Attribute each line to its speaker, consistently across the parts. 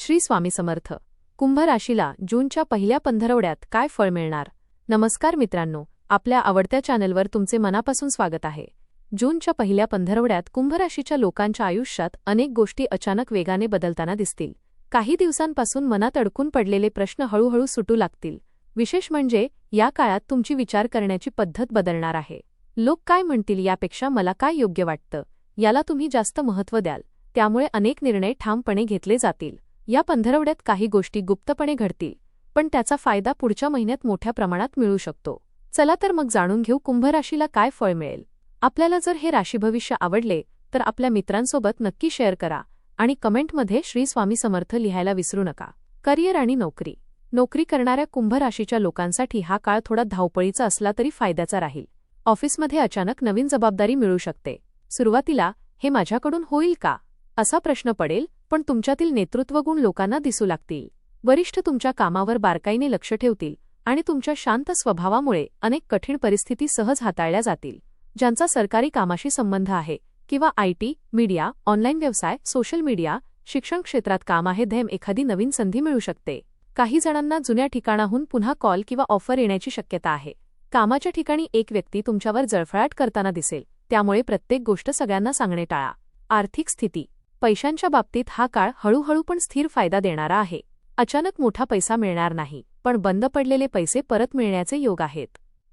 Speaker 1: श्री स्वामी समर्थ. कुंभ राशीला जूनच्या पहिल्या पंधरवड्यात काय फळ मिळणार? नमस्कार मित्रांनो, आपल्या आवडत्या चॅनलवर तुमचे मनापासून स्वागत आहे. जूनच्या पहिल्या पंधरवड्यात कुंभ राशीच्या लोकांच्या आयुष्यात अनेक गोष्टी अचानक वेगाने बदलताना दिसतील. काही दिवसांपासून मनात अडकून पडलेले प्रश्न हळूहळू सुटू लागतील. विशेष म्हणजे या काळात तुमची विचार करण्याची पद्धत बदलणार आहे. लोक काय म्हणतील यापेक्षा मला काय योग्य वाटतं याला तुम्ही जास्त महत्त्व द्याल. त्यामुळे अनेक निर्णय ठामपणे घेतले जातील. या पंधरवड्यात काही गोष्टी गुप्तपणे घडतील, पण त्याचा फायदा पुढच्या महिन्यात मोठ्या प्रमाणात मिळू शकतो. चला तर मग जाणून घेऊ कुंभ राशीला काय फळ मिळेल. आपल्याला जर हे राशी भविष्य आवडले तर आपल्या मित्रांसोबत नक्की शेअर करा आणि कमेंटमध्ये श्री स्वामी समर्थ लिहायला विसरू नका. करिअर आणि नोकरी. नोकरी करणाऱ्या कुंभ राशीच्या लोकांसाठी हा काळ थोडा धावपळीचा असला तरी फायद्याचा राहील. ऑफिसमध्ये अचानक नवीन जबाबदारी मिळू शकते. सुरुवातीला हे माझ्याकडून होईल का असा प्रश्न पडेल, पण तुमच्यातील नेतृत्वगुण लोकांना दिसू लागतील. वरिष्ठ तुमच्या कामावर बारकाईने लक्ष ठेवतील आणि तुमच्या शांत स्वभावामुळे अनेक कठीण परिस्थिती सहज हाताळल्या जातील. ज्यांचा सरकारी कामाशी संबंध आहे किंवा आयटी, मीडिया, ऑनलाईन व्यवसाय, सोशल मीडिया, शिक्षण क्षेत्रात काम आहे एखादी नवीन संधी मिळू शकते. काही जणांना जुन्या ठिकाणाहून पुन्हा कॉल किंवा ऑफर येण्याची शक्यता आहे. कामाच्या ठिकाणी एक व्यक्ती तुमच्यावर जळफळाट करताना दिसेल, त्यामुळे प्रत्येक गोष्ट सगळ्यांना सांगणे टाळा. आर्थिक स्थिती. पैशांच्या बाबतीत हा काळ हळूहळू पण स्थिर फायदा देणारा आहे. अचानक मोठा पैसा मिळणार नाही, पण बंद पडलेले पैसे परत मिळण्याचे योग आहेत.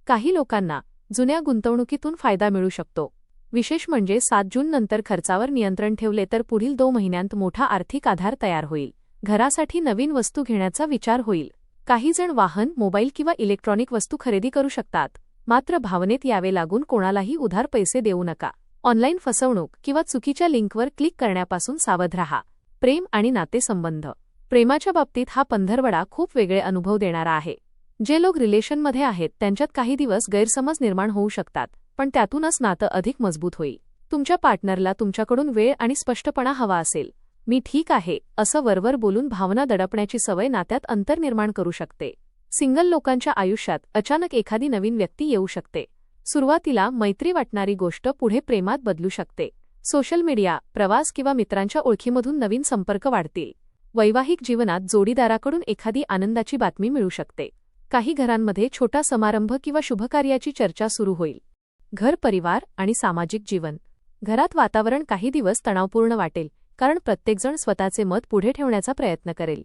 Speaker 1: काही लोकांना जुन्या गुंतवणुकीतून फायदा मिळू शकतो. विशेष म्हणजे 7 जून नंतर खर्चावर नियंत्रण ठेवले तर पुढील 2 महिन्यांत मोठा आर्थिक आधार तयार होईल. घरासाठी नवीन वस्तू घेण्याचा विचार होईल. काही जण वाहन, मोबाईल किंवा इलेक्ट्रॉनिक वस्तू खरेदी करू शकतात. मात्र भावनेत यावे लागून कोणालाही उधार पैसे देऊ नका. ऑनलाईन फसवणूक किंवा चुकीच्या लिंकवर क्लिक करण्यापासून सावध राहा. प्रेम आणि नातेसंबंध. प्रेमाच्या बाबतीत हा पंधरवडा खूप वेगळे अनुभव देणारा आहे. जे लोक रिलेशनमध्ये आहेत त्यांच्यात काही दिवस गैरसमज निर्माण होऊ शकतात, पण त्यातूनच नातं अधिक मजबूत होईल. तुमच्या पार्टनरला तुमच्याकडून वेळ आणि स्पष्टपणा हवा असेल. मी ठीक आहे असं वरवर बोलून भावना दडपण्याची सवय नात्यात अंतर निर्माण करू शकते. सिंगल लोकांच्या आयुष्यात अचानक एखादी नवीन व्यक्ती येऊ शकते. सुरुवातीला मैत्री वाटणारी गोष्ट पुढे प्रेमात बदलू शकते. सोशल मीडिया, प्रवास किंवा मित्रांच्या ओळखीमधून नवीन संपर्क वाढतील. वैवाहिक जीवनात जोडीदाराकडून एखादी आनंदाची बातमी मिळू शकते. काही घरांमध्ये छोटा समारंभ किंवा शुभकार्याची चर्चा सुरू होईल. घर, परिवार आणि सामाजिक जीवन. घरात वातावरण काही दिवस तणावपूर्ण वाटेल, कारण प्रत्येकजण स्वतःचे मत पुढे ठेवण्याचा प्रयत्न करेल.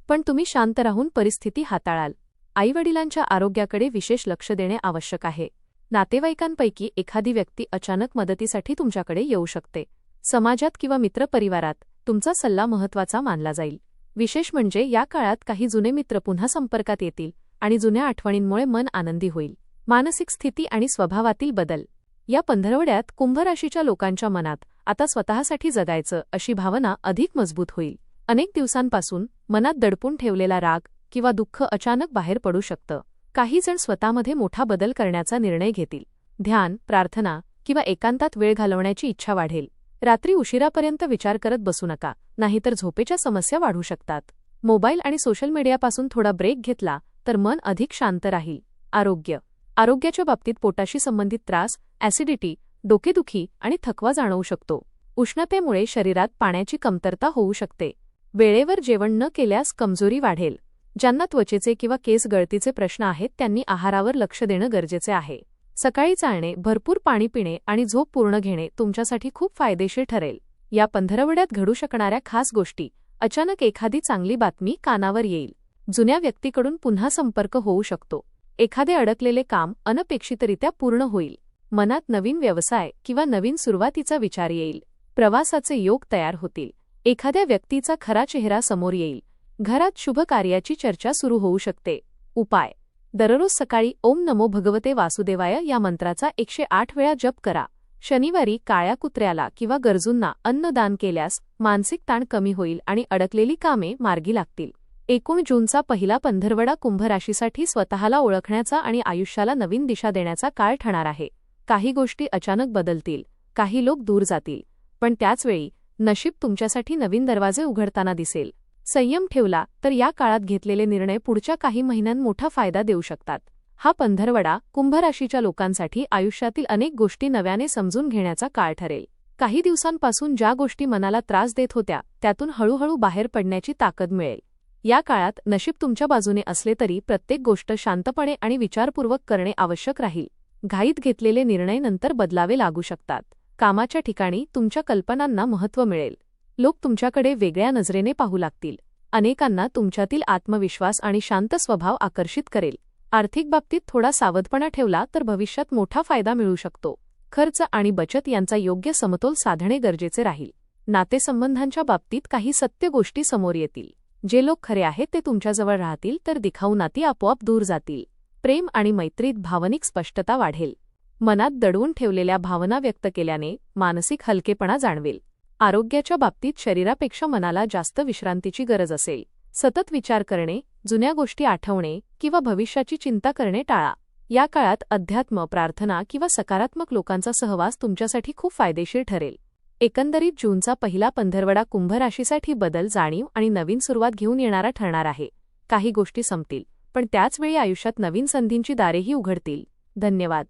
Speaker 1: पण तुम्ही शांत राहून परिस्थिती हाताळाल. आईवडिलांच्या आरोग्याकडे विशेष लक्ष देणे आवश्यक आहे. नातेवाईकांपैकी एखादी व्यक्ती अचानक मदतीसाठी तुमच्याकडे येऊ शकते. समाजात किंवा मित्रपरिवारात तुमचा सल्ला महत्त्वाचा मानला जाईल. विशेष म्हणजे या काळात काही जुने मित्र पुन्हा संपर्कात येतील आणि जुन्या आठवणींमुळे मन आनंदी होईल. मानसिक स्थिती आणि स्वभावातील बदल. या पंधरवड्यात कुंभ राशीच्या लोकांच्या मनात आता स्वतःसाठी जगायचं अशी भावना अधिक मजबूत होईल. अनेक दिवसांपासून मनात दडपून ठेवलेला राग किंवा दुःख अचानक बाहेर पडू शकतं. काही जण स्वतःमध्ये मोठा बदल करण्याचा निर्णय घेतील. ध्यान, प्रार्थना किंवा एकांतात वेळ घालवण्याची इच्छा वाढेल. रात्री उशिरापर्यंत विचार करत बसू नका, नाहीतर झोपेच्या समस्या वाढू शकतात. मोबाईल आणि सोशल मीडियापासून थोडा ब्रेक घेतला तर मन अधिक शांत राहील. आरोग्य. आरोग्याच्या बाबतीत पोटाशी संबंधित त्रास, ॲसिडिटी, डोकेदुखी आणि थकवा जाणवू शकतो. उष्णतेमुळे शरीरात पाण्याची कमतरता होऊ शकते. वेळेवर जेवण न केल्यास कमजोरी वाढेल. ज्यांना त्वचेचे किंवा केस गळतीचे प्रश्न आहेत त्यांनी आहारावर लक्ष देणं गरजेचे आहे. सकाळी चालणे, भरपूर पाणी पिणे आणि झोप पूर्ण घेणे तुमच्यासाठी खूप फायदेशीर ठरेल. या पंधरवड्यात घडू शकणाऱ्या खास गोष्टी. अचानक एखादी चांगली बातमी कानावर येईल. जुन्या व्यक्तीकडून पुन्हा संपर्क होऊ शकतो. एखादे अडकलेले काम अनपेक्षितरित्या पूर्ण होईल. मनात नवीन व्यवसाय किंवा नवीन सुरुवातीचा विचार येईल. प्रवासाचे योग तयार होतील. एखाद्या व्यक्तीचा खरा चेहरा समोर येईल. घरात शुभ कार्याची चर्चा सुरू होऊ शकते. उपाय. दररोज सकाळी ओम नमो भगवते वासुदेवाय या मंत्राचा 108 वेळा जप करा. शनिवारी काळ्या कुत्र्याला किंवा गरजूंना अन्नदान केल्यास मानसिक ताण कमी होईल आणि अडकलेली कामे मार्गी लागतील. एकूण जूनचा पहिला पंधरवडा कुंभ राशीसाठी स्वतःला ओळखण्याचा आणि आयुष्याला नवीन दिशा देण्याचा काळ ठरणार आहे. काही गोष्टी अचानक बदलतील, काही लोक दूर जातील, पण त्याचवेळी नशीब तुमच्यासाठी नवीन दरवाजे उघडताना दिसेल. संयम ठेवला तर या काळात घेतलेले निर्णय पुढच्या काही महिन्यांत मोठा फायदा देऊ शकतात. हा पंधरवडा कुंभ राशीच्या लोकांसाठी आयुष्यातील अनेक गोष्टी नव्याने समजून घेण्याचा काळ ठरेल. काही दिवसांपासून ज्या गोष्टी मनाला त्रास देत होत्या त्यातून हळूहळू बाहेर पडण्याची ताकद मिळेल. या काळात नशीब तुमच्या बाजूने असले तरी प्रत्येक गोष्ट शांतपणे आणि विचारपूर्वक करणे आवश्यक राहील. घाईत घेतलेले निर्णय नंतर बदलावे लागू शकतात. कामाच्या ठिकाणी तुमच्या कल्पनांना महत्त्व मिळेल. लोक तुमच्याकडे वेगळ्या नजरेने पाहू लागतील. अनेकांना तुमच्यातील आत्मविश्वास आणि शांत स्वभाव आकर्षित करेल. आर्थिक बाबतीत थोडा सावधपणा ठेवला तर भविष्यात मोठा फायदा मिळू शकतो. खर्च आणि बचत यांचा योग्य समतोल साधणे गरजेचे राहील. नातेसंबंधांच्या बाबतीत काही सत्य गोष्टी समोर येतील. जे लोक खरे आहेत ते तुमच्याजवळ राहतील तर दिखाऊ नाती आपोआप दूर जातील. प्रेम आणि मैत्रीत भावनिक स्पष्टता वाढेल. मनात दडवून ठेवलेल्या भावना व्यक्त केल्याने मानसिक हलकेपणा जाणवेल. आरोग्याच्या बाबतीत शरीरापेक्षा मनाला जास्त विश्रांतीची गरज असेल. सतत विचार करणे, जुन्या गोष्टी आठवणे किंवा भविष्याची चिंता करणे टाळा. या काळात अध्यात्म, प्रार्थना किंवा सकारात्मक लोकांचा सहवास तुमच्यासाठी खूप फायदेशीर ठरेल. एकंदरीत जूनचा पहिला पंधरवडा कुंभ राशीसाठी बदल, जाणीव आणि नवीन सुरुवात घेऊन येणारा ठरणार आहे. काही गोष्टी संपतील, पण त्याच वेळी आयुष्यात नवीन संधींची दारेही उघडतील. धन्यवाद.